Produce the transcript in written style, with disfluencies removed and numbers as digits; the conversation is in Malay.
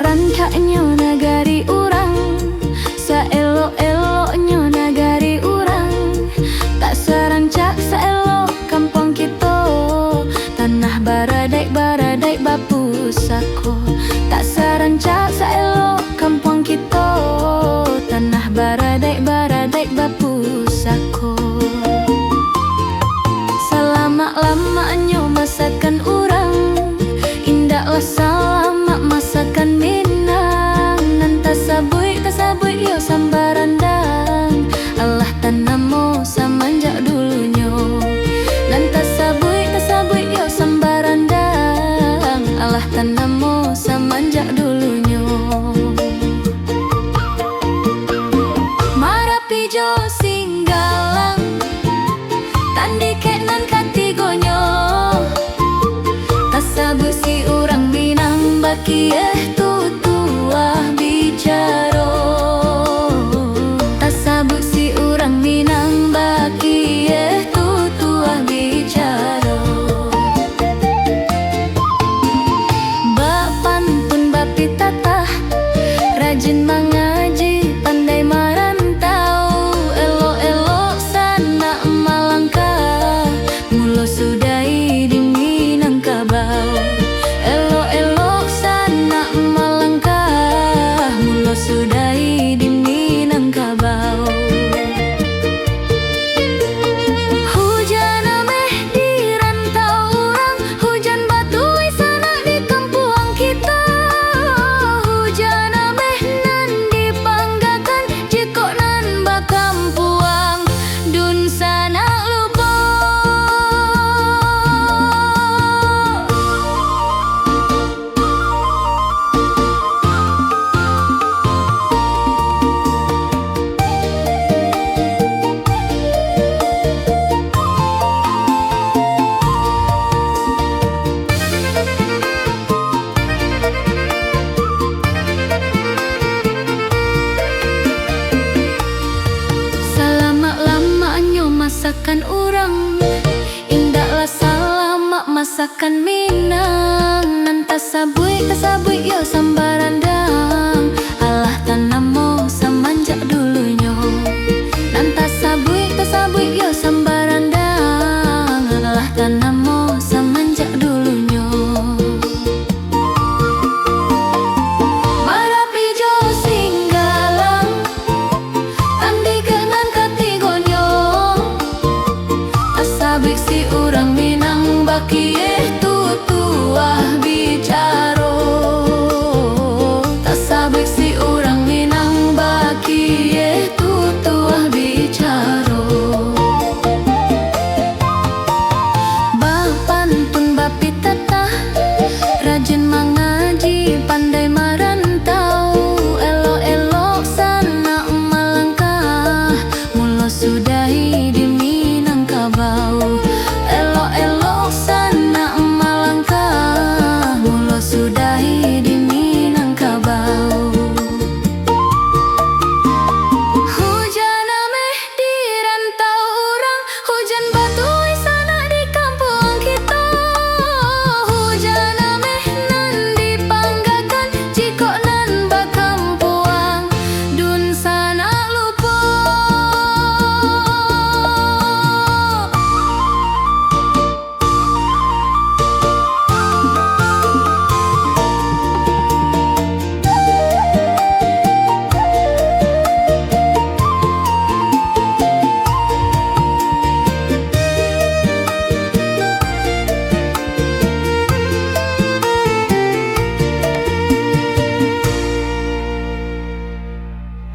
Rancaknya nagari urang, saelok-eloknya nagari urang. Tak serancak saelok kampung kita, tanah baradai-baradai bapusako. Tak serancak saelok kampung kita, tanah baradai-baradai bapusako. Selama-lamanya masakan urang, indahlah selama masakan Minang. Nan tasabui yo sambarandang, Allah tanamo semenjak dulunya. Nan tasabui yo sambarandang, Allah tanamo semenjak dulunya. Marapijo singgalang, tandike nan katigonyo. Tasabu si urang Minang baki tutuah bicara. Tasabu si urang Minang baki tutuah bicara. Bapantun bapi tatah, rajin mengaji, pandai merantau. Elok-elok sana Malangkah, mulo sudai di Minangkabau. Elok-elok sana Malangkah, mulo sudai di Minangkabau. Hujan ameh di rantau urang, hujan batu sana di kampung kita. Hujan ameh nan dipanggakan, jiko nan bakampuang dun sana lupa. Selama-lamanya masakan urang, indahlah selama masakan Minang. Nan tasabui yo sambarandang, Allah tanamo semenjak dulunya. Nan tasabui yo sambarandang, Allah tanamo